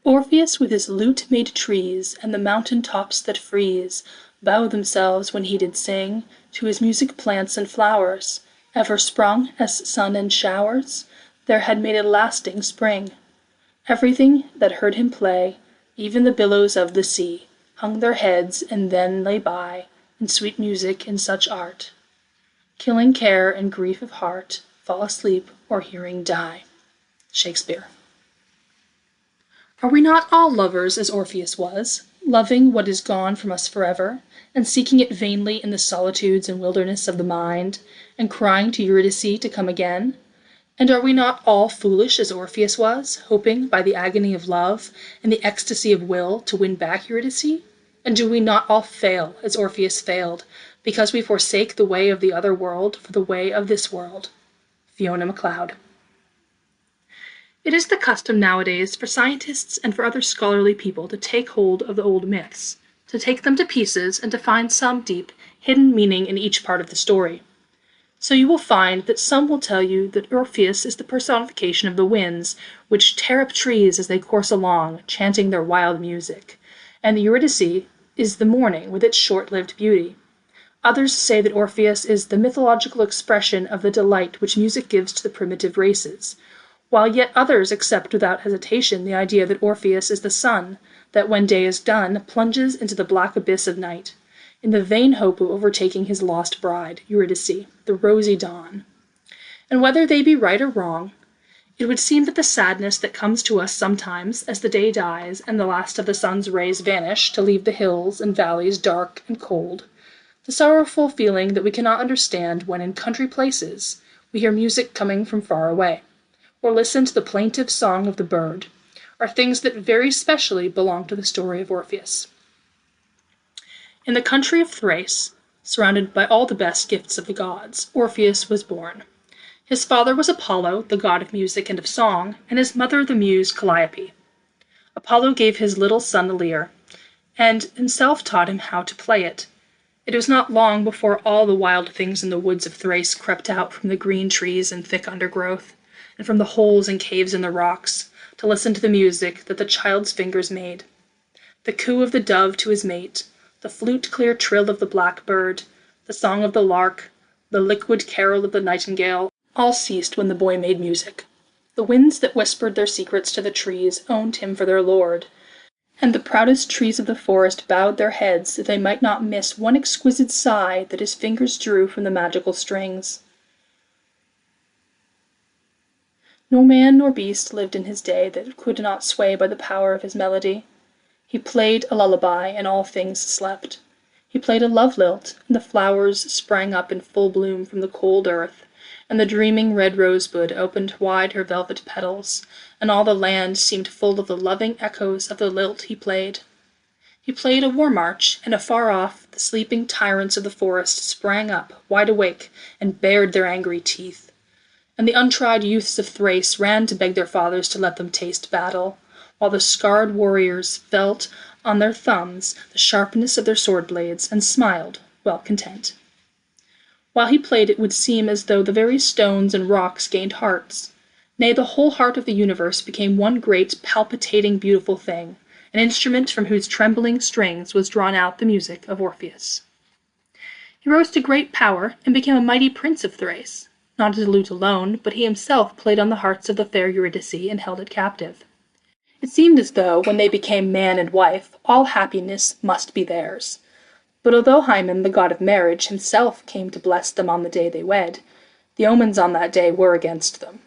Orpheus with his lute-made trees, and the mountain tops that freeze, bow themselves when he did sing, to his music plants and flowers, ever sprung as sun and showers, there had made a lasting spring. Everything that heard him play, even the billows of the sea, hung their heads and then lay by, in sweet music in such art. Killing care and grief of heart, fall asleep or hearing die. Shakespeare. Are we not all lovers as Orpheus was, loving what is gone from us forever, and seeking it vainly in the solitudes and wilderness of the mind, and crying to Eurydice to come again? And are we not all foolish as Orpheus was, hoping by the agony of love and the ecstasy of will to win back Eurydice? And do we not all fail as Orpheus failed, because we forsake the way of the other world for the way of this world? Fiona Macleod. It is the custom nowadays for scientists and for other scholarly people to take hold of the old myths, to take them to pieces and to find some deep, hidden meaning in each part of the story. So you will find that some will tell you that Orpheus is the personification of the winds, which tear up trees as they course along, chanting their wild music, and the Eurydice is the morning with its short-lived beauty. Others say that Orpheus is the mythological expression of the delight which music gives to the primitive races, while yet others accept without hesitation the idea that Orpheus is the sun, that when day is done, plunges into the black abyss of night, in the vain hope of overtaking his lost bride, Eurydice, the rosy dawn. And whether they be right or wrong, it would seem that the sadness that comes to us sometimes as the day dies and the last of the sun's rays vanish to leave the hills and valleys dark and cold, the sorrowful feeling that we cannot understand when in country places we hear music coming from far away, or listen to the plaintive song of the bird, are things that very specially belong to the story of Orpheus. In the country of Thrace, surrounded by all the best gifts of the gods, Orpheus was born. His father was Apollo, the god of music and of song, and his mother the muse Calliope. Apollo gave his little son a lear, and himself taught him how to play it. It was not long before all the wild things in the woods of Thrace crept out from the green trees and thick undergrowth, and from the holes and caves in the rocks, to listen to the music that the child's fingers made. The coo of the dove to his mate, the flute-clear trill of the blackbird, the song of the lark, the liquid carol of the nightingale, all ceased when the boy made music. The winds that whispered their secrets to the trees owned him for their lord, and the proudest trees of the forest bowed their heads that they might not miss one exquisite sigh that his fingers drew from the magical strings. No man nor beast lived in his day that could not sway by the power of his melody. He played a lullaby, and all things slept. He played a love-lilt, and the flowers sprang up in full bloom from the cold earth, and the dreaming red rosebud opened wide her velvet petals, and all the land seemed full of the loving echoes of the lilt he played. He played a war march, and afar off the sleeping tyrants of the forest sprang up, wide awake, and bared their angry teeth. And the untried youths of Thrace ran to beg their fathers to let them taste battle, while the scarred warriors felt on their thumbs the sharpness of their sword blades, and smiled, well content. While he played, it would seem as though the very stones and rocks gained hearts. Nay, the whole heart of the universe became one great, palpitating, beautiful thing, an instrument from whose trembling strings was drawn out the music of Orpheus. He rose to great power, and became a mighty prince of Thrace. Not as a lute alone, but he himself played on the hearts of the fair Eurydice and held it captive. It seemed as though, when they became man and wife, all happiness must be theirs. But although Hymen, the god of marriage, himself came to bless them on the day they wed, the omens on that day were against them.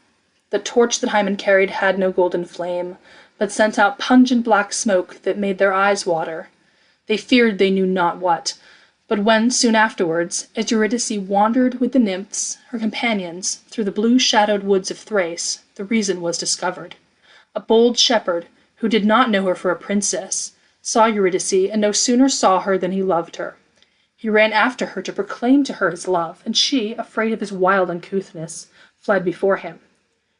The torch that Hymen carried had no golden flame, but sent out pungent black smoke that made their eyes water. They feared they knew not what, but when, soon afterwards, as Eurydice wandered with the nymphs, her companions, through the blue-shadowed woods of Thrace, the reason was discovered. A bold shepherd, who did not know her for a princess, saw Eurydice, and no sooner saw her than he loved her. He ran after her to proclaim to her his love, and she, afraid of his wild uncouthness, fled before him.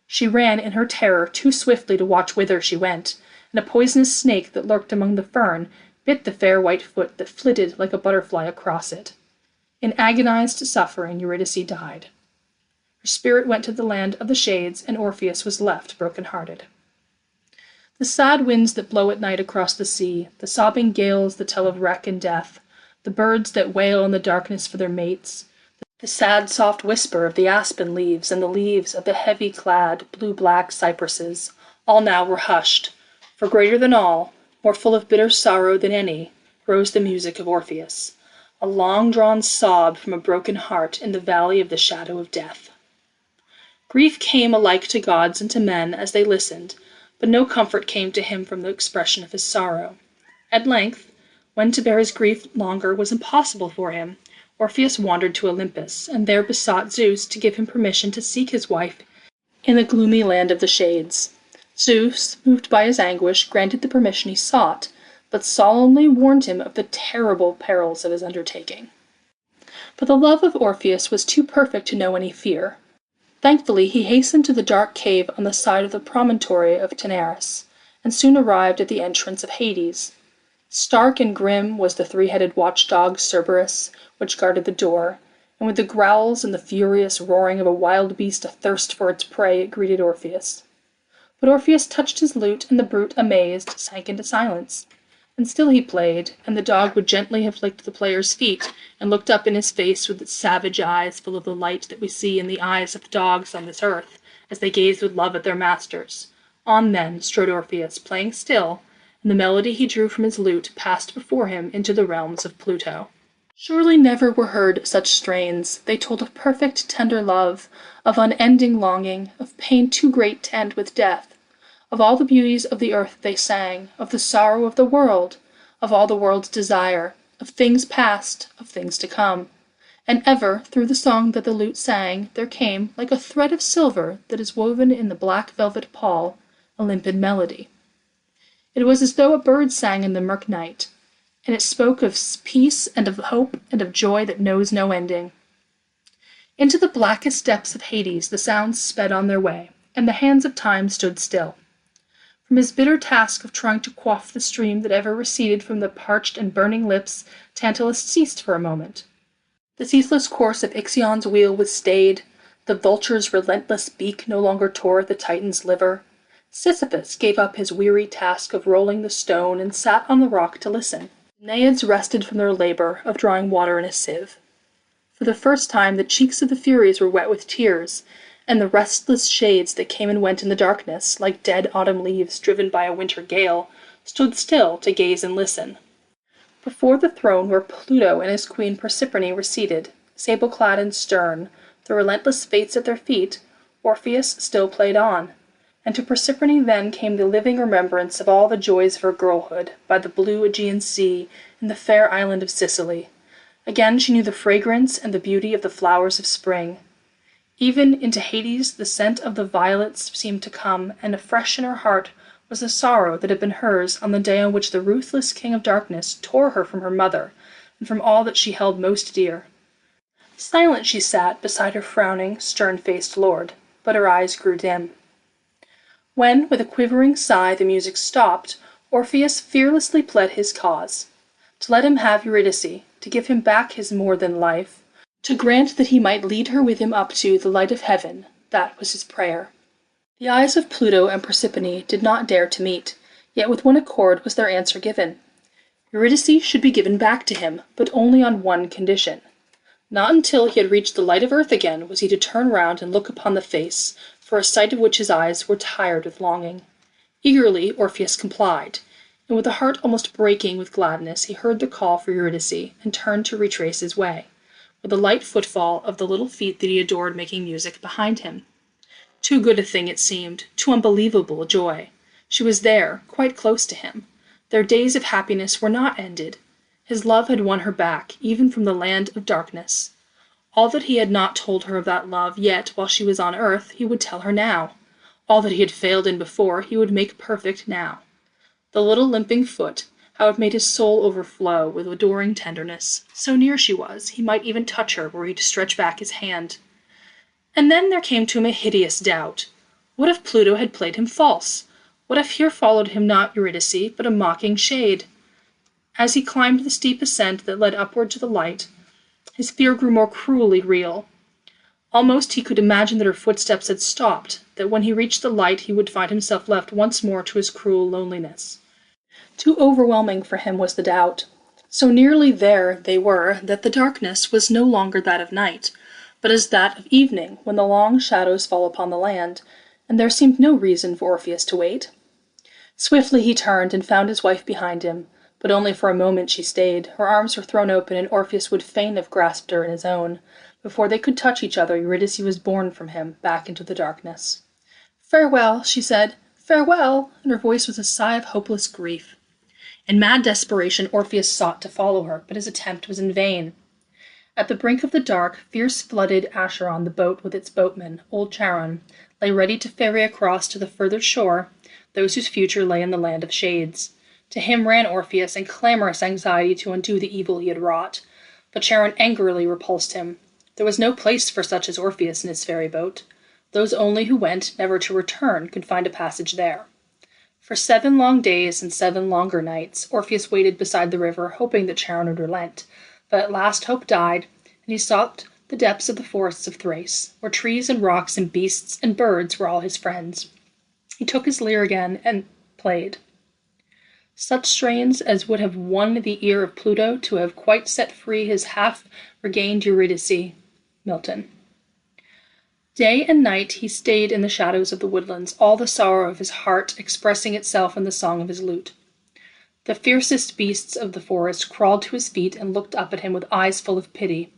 She ran in her terror too swiftly to watch whither she went, and a poisonous snake that lurked among the fern bit the fair white foot that flitted like a butterfly across it. In agonized suffering, Eurydice died. Her spirit went to the land of the shades, and Orpheus was left broken-hearted. The sad winds that blow at night across the sea, the sobbing gales that tell of wreck and death, the birds that wail in the darkness for their mates, the sad soft whisper of the aspen leaves and the leaves of the heavy-clad, blue-black cypresses, all now were hushed, for greater than all, more full of bitter sorrow than any, rose the music of Orpheus, a long-drawn sob from a broken heart in the valley of the shadow of death. Grief came alike to gods and to men as they listened, but no comfort came to him from the expression of his sorrow. At length, when to bear his grief longer was impossible for him, Orpheus wandered to Olympus, and there besought Zeus to give him permission to seek his wife in the gloomy land of the shades. Zeus, moved by his anguish, granted the permission he sought, but solemnly warned him of the terrible perils of his undertaking. But the love of Orpheus was too perfect to know any fear. Thankfully he hastened to the dark cave on the side of the promontory of Taenarus, and soon arrived at the entrance of Hades. Stark and grim was the three-headed watchdog Cerberus, which guarded the door, and with the growls and the furious roaring of a wild beast athirst for its prey it greeted Orpheus. But Orpheus touched his lute, and the brute, amazed, sank into silence. And still he played, and the dog would gently have licked the player's feet, and looked up in his face with its savage eyes full of the light that we see in the eyes of the dogs on this earth, as they gaze with love at their masters. On then strode Orpheus, playing still, and the melody he drew from his lute passed before him into the realms of Pluto. Surely never were heard such strains. They told of perfect, tender love, of unending longing, of pain too great to end with death. Of all the beauties of the earth they sang, of the sorrow of the world, of all the world's desire, of things past, of things to come. And ever, through the song that the lute sang, there came, like a thread of silver that is woven in the black velvet pall, a limpid melody. It was as though a bird sang in the murk night, and it spoke of peace and of hope and of joy that knows no ending. Into the blackest depths of Hades the sounds sped on their way, and the hands of time stood still. From his bitter task of trying to quaff the stream that ever receded from the parched and burning lips, Tantalus ceased for a moment. The ceaseless course of Ixion's wheel was stayed, the vulture's relentless beak no longer tore at the Titan's liver. Sisyphus gave up his weary task of rolling the stone and sat on the rock to listen. The Naiads rested from their labor of drawing water in a sieve. For the first time the cheeks of the Furies were wet with tears, and the restless shades that came and went in the darkness, like dead autumn leaves driven by a winter gale, stood still to gaze and listen. Before the throne where Pluto and his queen Proserpine were seated, sable-clad and stern, the relentless fates at their feet, Orpheus still played on, and to Proserpine then came the living remembrance of all the joys of her girlhood, by the blue Aegean Sea and the fair island of Sicily. Again she knew the fragrance and the beauty of the flowers of spring. Even into Hades the scent of the violets seemed to come, and afresh in her heart was the sorrow that had been hers on the day on which the ruthless king of darkness tore her from her mother, and from all that she held most dear. Silent she sat beside her frowning, stern-faced lord, but her eyes grew dim. When, with a quivering sigh, the music stopped, Orpheus fearlessly pled his cause. To let him have Eurydice, to give him back his more than life, to grant that he might lead her with him up to the light of heaven, that was his prayer. The eyes of Pluto and Proserpine did not dare to meet, yet with one accord was their answer given. Eurydice should be given back to him, but only on one condition. Not until he had reached the light of earth again was he to turn round and look upon the face, for a sight of which his eyes were tired with longing. Eagerly Orpheus complied, and with a heart almost breaking with gladness he heard the call for Eurydice, and turned to retrace his way, with the light footfall of the little feet that he adored making music behind him. Too good a thing it seemed, too unbelievable a joy. She was there, quite close to him. Their days of happiness were not ended. His love had won her back, even from the land of darkness. All that he had not told her of that love yet while she was on earth, he would tell her now. All that he had failed in before, he would make perfect now. The little limping foot, how it made his soul overflow with adoring tenderness. So near she was, he might even touch her were he to stretch back his hand. And then there came to him a hideous doubt. What if Pluto had played him false? What if here followed him not Eurydice, but a mocking shade? As he climbed the steep ascent that led upward to the light, his fear grew more cruelly real. Almost he could imagine that her footsteps had stopped, that when he reached the light he would find himself left once more to his cruel loneliness. Too overwhelming for him was the doubt. So nearly there they were that the darkness was no longer that of night, but as that of evening, when the long shadows fall upon the land, and there seemed no reason for Orpheus to wait. Swiftly he turned and found his wife behind him, but only for a moment she stayed. Her arms were thrown open, and Orpheus would fain have grasped her in his own. Before they could touch each other, Eurydice was borne from him, back into the darkness. "Farewell," she said, "farewell!" and her voice was a sigh of hopeless grief. In mad desperation Orpheus sought to follow her, but his attempt was in vain. At the brink of the dark, fierce-flooded Acheron, the boat with its boatman, old Charon, lay ready to ferry across to the further shore those whose future lay in the land of shades. To him ran Orpheus in clamorous anxiety to undo the evil he had wrought, but Charon angrily repulsed him. There was no place for such as Orpheus in his ferry boat. Those only who went, never to return, could find a passage there. For 7 long days and 7 longer nights, Orpheus waited beside the river, hoping that Charon would relent. But at last hope died, and he sought the depths of the forests of Thrace, where trees and rocks and beasts and birds were all his friends. He took his lyre again and played such strains as would have won the ear of Pluto to have quite set free his half-regained Eurydice. Milton. Day and night he stayed in the shadows of the woodlands, all the sorrow of his heart expressing itself in the song of his lute. The fiercest beasts of the forest crawled to his feet and looked up at him with eyes full of pity.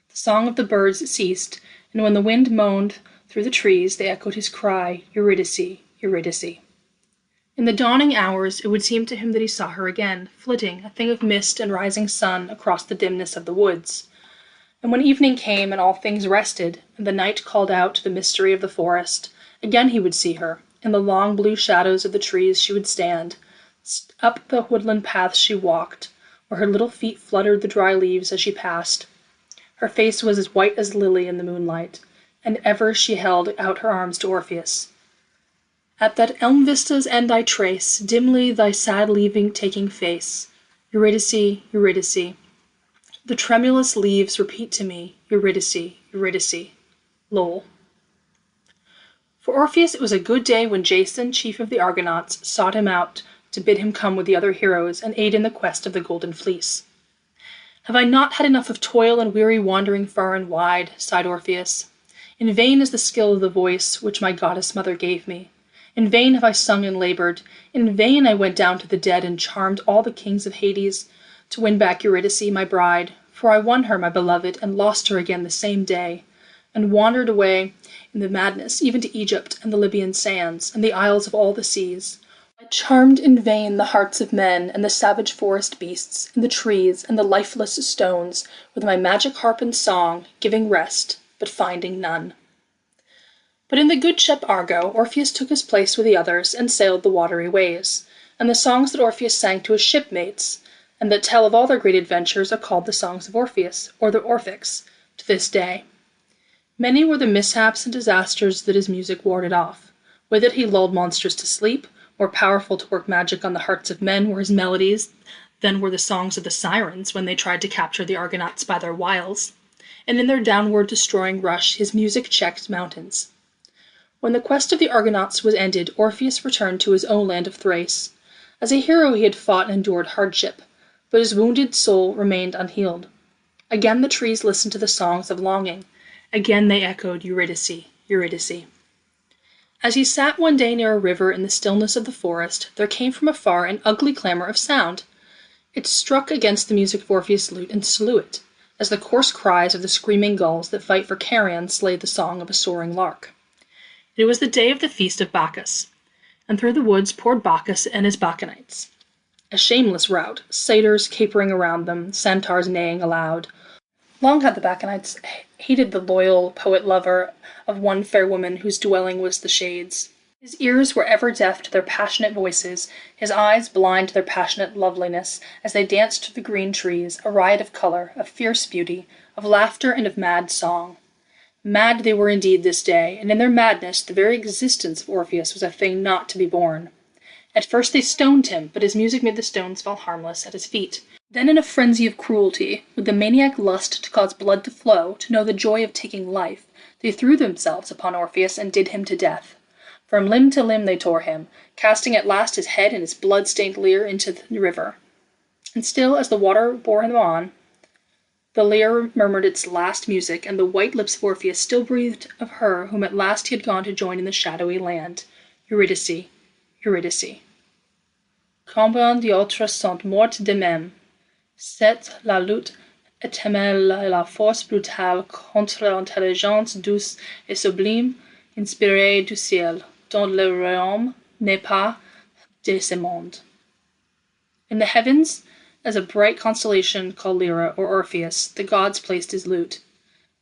The song of the birds ceased, and when the wind moaned through the trees, they echoed his cry, "Eurydice, Eurydice." In the dawning hours it would seem to him that he saw her again, flitting, a thing of mist and rising sun, across the dimness of the woods. And when evening came and all things rested, and the night called out the mystery of the forest, again he would see her. In the long blue shadows of the trees she would stand. Up the woodland paths she walked, where her little feet fluttered the dry leaves as she passed. Her face was as white as lily in the moonlight, and ever she held out her arms to Orpheus. At that elm vista's end I trace dimly thy sad leaving taking face. Eurydice, Eurydice. The tremulous leaves repeat to me, Eurydice, Eurydice. Lowell. For Orpheus it was a good day when Jason, chief of the Argonauts, sought him out to bid him come with the other heroes and aid in the quest of the Golden Fleece. "Have I not had enough of toil and weary wandering far and wide?" sighed Orpheus. "In vain is the skill of the voice which my goddess mother gave me. In vain have I sung and labored. In vain I went down to the dead and charmed all the kings of Hades to win back Eurydice, my bride, for I won her, my beloved, and lost her again the same day, and wandered away in the madness even to Egypt and the Libyan sands, and the isles of all the seas. I charmed in vain the hearts of men, and the savage forest beasts, and the trees, and the lifeless stones, with my magic harp and song, giving rest, but finding none." But in the good ship Argo, Orpheus took his place with the others and sailed the watery ways, and the songs that Orpheus sang to his shipmates, and that tell of all their great adventures, are called the songs of Orpheus, or the Orphics, to this day. Many were the mishaps and disasters that his music warded off. With it he lulled monsters to sleep. More powerful to work magic on the hearts of men were his melodies than were the songs of the sirens when they tried to capture the Argonauts by their wiles, and in their downward destroying rush his music checked mountains. When the quest of the Argonauts was ended, Orpheus returned to his own land of Thrace. As a hero he had fought and endured hardship, but his wounded soul remained unhealed. Again the trees listened to the songs of longing. Again they echoed, Eurydice, Eurydice. As he sat one day near a river in the stillness of the forest, there came from afar an ugly clamor of sound. It struck against the music of Orpheus' lute and slew it, as the coarse cries of the screaming gulls that fight for carrion slay the song of a soaring lark. It was the day of the feast of Bacchus, and through the woods poured Bacchus and his Bacchantes. A shameless rout, satyrs capering around them, centaurs neighing aloud. Long had the Bacchantes hated the loyal poet-lover of one fair woman whose dwelling was the shades. His ears were ever deaf to their passionate voices, his eyes blind to their passionate loveliness, as they danced through the green trees, a riot of color, of fierce beauty, of laughter and of mad song. Mad they were indeed this day, and in their madness the very existence of Orpheus was a thing not to be borne. At first they stoned him, but his music made the stones fall harmless at his feet. Then in a frenzy of cruelty, with the maniac lust to cause blood to flow, to know the joy of taking life, They threw themselves upon Orpheus and did him to death. From limb to limb they tore him, casting at last his head and his blood-stained lear into the river. And still, as the water bore him on, the lyre murmured its last music, and the white lips of Orpheus still breathed of her whom at last he had gone to join in the shadowy land. Eurydice, Eurydice. Combien d'autres sont morts de même? C'est la lutte éternelle et la force brutale contre l'intelligence douce et sublime inspirée du ciel, dont le royaume n'est pas de ce monde. In the heavens, as a bright constellation called Lyra or Orpheus, the gods placed his lute,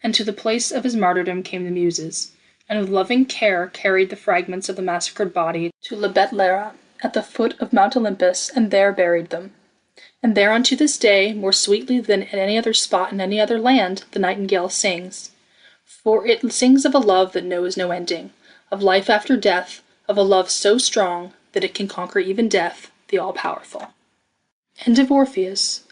and to the place of his martyrdom came the Muses, and with loving care carried the fragments of the massacred body to Lyra at the foot of Mount Olympus, and there buried them. And there unto this day, more sweetly than at any other spot in any other land, the nightingale sings. For it sings of a love that knows no ending, of life after death, of a love so strong that it can conquer even death, the all-powerful. End of Orpheus,